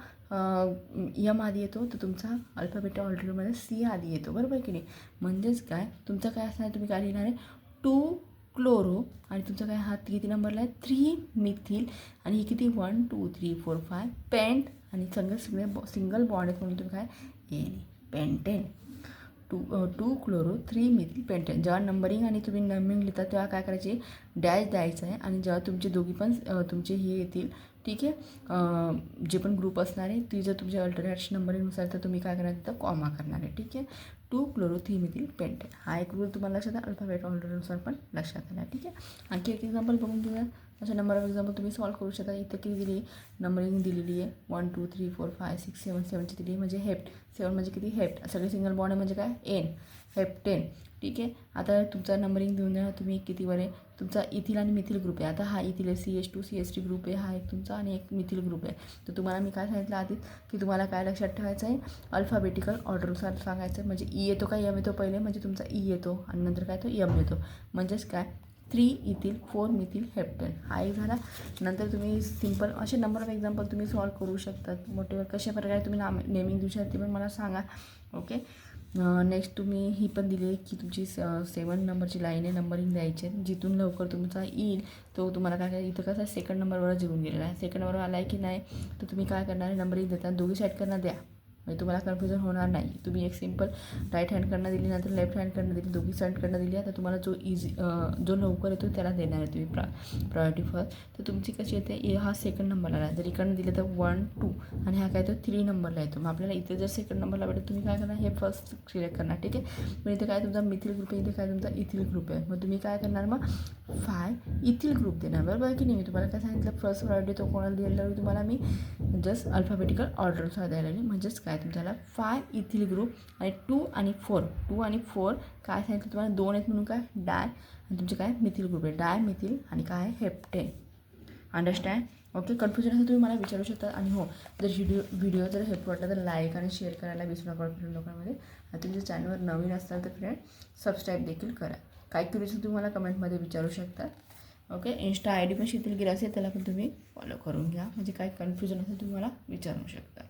यम आधी येतो, तर तुमचा अल्फाबेट ऑर्डरमध्ये सी आधी येतो, बरोबर की नाही. म्हणजेच काय तुमचं काय असणार, तुम्ही काय लिहिणार आहे 2 क्लोरो आणि तुमचा काय हा किती नंबरला आहे 3 मिथिल आणि ही किती 1 2 3 4 5 पेंट आणि सिंगल बॉन्ड आहेत म्हणून तुम्ही काय n pentane. 2 chloro 3 methyl pentane. जेव्हा नंबरिंग आणि तुम्ही नंबरिंग लिहिता तेव्हा काय करायचे, डॅश द्यायचं आहे आणि जेव्हा तुमचे दोघी पण तुमचे हे येतील, ठीक आहे, जे पण ग्रुप असणार आहे ती जर तुमच्या अल्टरनेट नंबरिंगनुसार तर तुम्ही काय करणार तिथं कॉमा करणार आहे, ठीक आहे. 2 क्लोरो 3 मिथिल पेंटेन हा एक रूल तुम्हाला लक्षात आहे, अल्फाबेट ऑर्डरनुसार पण लक्षात आला, ठीक आहे. आणखी एक एक्झाम्पल बघून घेऊया. अशा नंबर ऑफ एक्झाम्पल तुम्ही सॉल्व करू शकता. इथं किती दिली, नंबरिंग दिलेली आहे 1 2 3 4 5 6 7 7ची दिली म्हणजे हेप्ट. 7 म्हणजे किती हेप्ट, सगळे सिंगल बॉन्ड आहे म्हणजे काय एन, हेप्टेन, ठीक आहे. आता तुमचा नंबरिंग देऊन द्या तुम्ही कितीवर आहे, तुमचा इथिल आणि मिथिल ग्रुप आहे. आता हा इथिल आहे CH2 CH3 ग्रुप आहे, हा एक तुमचा आणि एक मिथिल ग्रुप आहे. तर तुम्हाला मी काय सांगितलं आधी की तुम्हाला काय लक्षात ठेवायचं आहे, अल्फाबेटिकल ऑर्डरनुसार सांगायचं आहे. म्हणजे ई येतो का यम येतो पहिले, म्हणजे तुमचा ई येतो आणि नंतर काय तो यम येतो. म्हणजेच काय 3 इथिल 4 मिथिल हेप्टेन हा एक झाला. नंतर तुम्ही सिम्पल असे नंबर ऑफ एक्झाम्पल तुम्ही सॉल्व करू शकतात. मोठेवर कशा प्रकारे तुम्ही नेमिंग देऊ शकता ते पण मला सांगा, ओके. नेक्स्ट तुम्ही ही पण दिली आहे की तुमची 7 नंबरची लाईन आहे, नंबरिंग द्यायची आहे. जिथून लवकर तुमचा येईल तो तुम्हाला काय काय, इथं कसं सेकंड नंबरवर जेवून गेलेला आहे, सेकंड नंबरवर आला आहे की नाही, तर तुम्ही काय करणार आहे, नंबरिंग देताना दोघी साईडकडनं द्या, म्हणजे तुम्हाला कन्फ्युजन होणार नाही. तुम्ही एक सिम्पल राईट हँडकडनं दिली, नंतर लेफ्ट हँडकडनं दिली, दोघी साईडकडनं दिली. आता तुम्हाला जो लवकर येतो त्याला देणार आहे तुम्ही प्रायोरिटी फर्स्ट. तर तुमची कशी येते, हा सेकंड नंबरला आला, जर इकडनं दिलं तर 1 2 आणि हा काय तो 3 नंबरला येतो. मग आपल्याला इथे जर सेकंड नंबरला भेटेल तुम्ही काय करणार, हे फर्स्ट सिलेक्ट करणार, ठीक आहे. मग इथे काय तुमचा मिथिल ग्रुप आहे, इथे काय तुमचा इथिल ग्रुप आहे. मग तुम्ही काय करणार, मग 5 इथिल ग्रुप देणार, बरोबर की नाही. मी तुम्हाला काय सांगितलं, फर्स्ट प्रायोरिटी तो कोणाला द्यायला तुम्हाला मी जस्ट अल्फाबेटिकल ऑर्डरनुसार द्यायला लागली. म्हणजेच काय तुमच्याला 5 इथिल ग्रुप आणि 2 आणि 4 काय सांगितलं तुम्हाला 2 आहेत म्हणून काय डाय आणि तुमचे काय मिथिल ग्रुप आहे, डाय मिथिल आणि काय हेप्टेन. Understand, okay. कन्फ्युजन असेल तुम्ही मला विचारू शकता. आणि हो, जर व्हिडिओ जर हेल्प वाटला तर लाईक आणि शेअर करायला विसरू नका फ्रेंड लोकांमध्ये. आणि तुम्ही जर चॅनलवर नवीन असाल तर फ्रेंड सबस्क्राईब देखील करा. काय क्युरियस तुम्ही मला कमेंटमध्ये विचारू शकता, ओके. इंस्टा ID पण शीतलगिरी असेल त्याला पण तुम्ही फॉलो करून घ्या. म्हणजे काय कन्फ्युजन असेल तुम्ही मला विचारू शकता.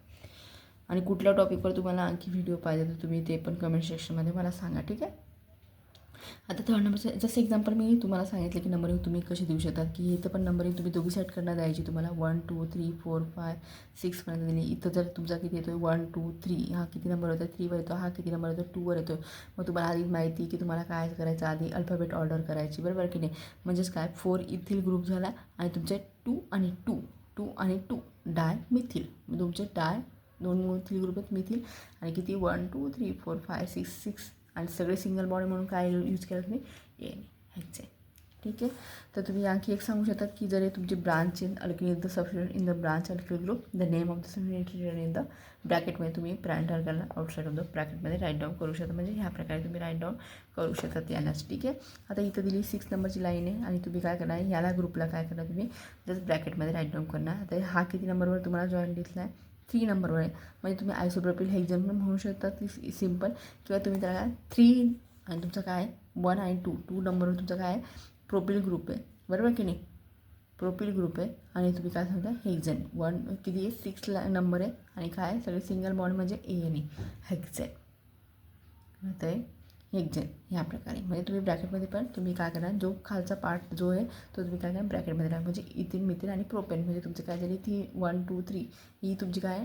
आणि कुठल्या टॉपिकवर तुम्हाला आणखी व्हिडिओ पाहिजे तर तुम्ही ते पण कमेंट सेक्शनमध्ये मला सांगा, ठीक आहे. आता थर्ड नंबरचं जसं एक्झाम्पल मी तुम्हाला सांगितलं की नंबरिंग तुम्ही कशी देऊ शकता, की इथं पण नंबरिंग तुम्ही दोघी साईडकडनं द्यायची. तुम्हाला 1 2 3 4 5 6 पर्यंत दिली. इथं जर तुमचा किती येतो 1 2 3 हा किती नंबर होतो 3वर येतो, हा किती नंबर येतो 2वर येतो. मग तुम्हाला आधी माहिती की तुम्हाला काय करायचं, आधी अल्फाबेट ऑर्डर करायची, बरोबर की नाही. म्हणजेच काय 4 इथिल ग्रुप झाला आणि तुमचे 2 आणि 2 डाय मिथिल. मग तुमचे डाय 2 मिथिल ग्रुप आहेत मिथिल आणि किती 1 2 3 4 5 6 आणि सगळे सिंगल बॉन्ड म्हणून काय यूज केलं तुम्ही एन ह्याचे, ठीक आहे. तर तुम्ही आणखी एक सांगू शकता की जर तुमची branch in the substitute in the branch alkyl group the name of the substitute in the ब्रॅकेटमध्ये तुम्ही ब्रँड अल्काला आउटसाईड ऑफ द ब्रॅकेटमध्ये राईट डाऊन करू शकता. म्हणजे ह्या प्रकारे तुम्ही राईट डाऊन करू शकता यालाच, ठीक आहे. आता इथं दिली 6 नंबरची लाईन आहे आणि तुम्ही काय करणार, याला ग्रुपला काय करणार तुम्ही जस्ट ब्रॅकेटमध्ये राईट डाऊन करणार. आता हा किती नंबरवर तुम्हाला जॉईन दिसला आहे 3 नंबरवर आहे. म्हणजे तुम्ही आयसोप्रोपिल हेक्झेन पण म्हणू शकता ती सिम्पल, किंवा तुम्ही त्याला 3 आणि तुमचं काय 1 आणि 2 नंबरवर तुमचं काय आहे प्रोपिल ग्रुप आहे, बरोबर की नाही. प्रोपिल ग्रुप आहे आणि तुम्ही काय सांगता हेक्झेन 1 किती आहे 6 नंबर आहे आणि काय सगळे सिंगल बॉन्ड म्हणजे ANE हेक्झेन. आता हेक्झेन ह्या प्रकारे. म्हणजे तुम्ही ब्रॅकेटमध्ये पण तुम्ही काय करा, जो खालचा पार्ट जो आहे तो तुम्ही काय करा ब्रॅकेटमध्ये राहा. म्हणजे इथिन मिथिन आणि प्रोपेन म्हणजे तुमचे काय झाली ती 1 2 3 ही तुमची काय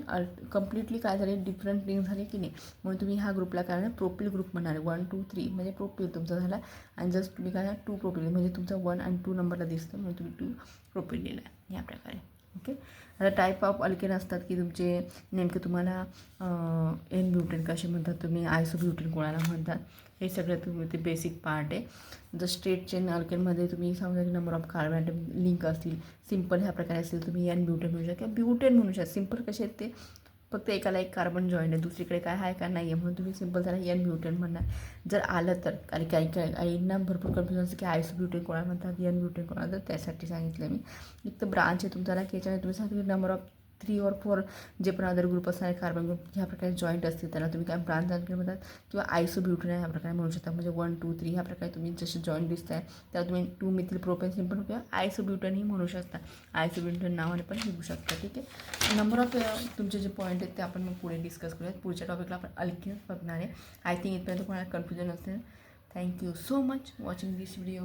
कम्प्लिटली काय झाली डिफरंट रिंग झाली की नाही. म्हणून तुम्ही ह्या ग्रुपला काय ना प्रोपिल ग्रुप म्हणणार आहे. 1 2 3 म्हणजे प्रोपिल तुमचा झाला आणि जस्ट तुम्ही काय 2 प्रोपिल म्हणजे तुमचा 1 आणि 2 नंबरला दिसतं म्हणून तुम्ही 2 प्रोपिल लिहिला आहे ह्या प्रकारे. ओके. आता टाईप ऑफ अल्केन असतात की तुमचे नेमके तुम्हाला एन ब्युटेन कसे म्हणतात, तुम्ही आयसोब्युटेन कोणाला म्हणतात, हे सगळं तुम्ही ते बेसिक पार्ट आहे. जर स्ट्रेट चेन अल्केनमध्ये तुम्ही समजा number of carbon atom link असतील, सिम्पल ह्या प्रकारे असतील तुम्ही एन ब्युटेन म्हणू शकता किंवा ब्युटेन म्हणू शकता. सिम्पल कसे आहेत ते फक्त एकाला एक कार्बन जॉईंट आहे, दुसरीकडे काय आहे का नाही आहे म्हणून तुम्ही सिम्पल त्याला एन ब्युटेन म्हणणार. जर आलं तर कारण काहींना भरपूर कन्फ्युजन असतं की आयसोब्युटेन कोणाला म्हणतात, एन ब्युटेन कोणाला, तर त्यासाठी सांगितलं मी. एक तर ब्रांच आहे तुमचा की याच्यामध्ये तुम्ही सांगतो की नंबर ऑफ 3 or 4 जे पण अदर ग्रुप असणार कार्बन ग्रुप ह्या प्रकारे जॉईंट असतील त्याला तुम्ही काय ब्रांच अल्केन म्हणतात किंवा आयसोब्युटेन ह्या प्रकारे म्हणू शकता. म्हणजे 1 2 3 ह्या प्रकारे तुम्ही जसे जॉईंट दिसत आहे त्याला तुम्ही 2 मिथिल प्रोपेन सिम्पल किंवा आयसोब्युटेनही म्हणू शकता. आयसोब्युटेन नावाने पण लिहू शकता. ठीक आहे. नंबर ऑफ तुमचे जे पॉईंट आहेत ते आपण मग पुढे डिस्कस करूयात. पुढच्या टॉपिकला आपण अल्केन्स बघणार आहे. आय थिंक इथपर्यंत कोणाला कन्फ्युजन असेल. थँक्यू सो मच वॉचिंग दिस व्हिडिओ.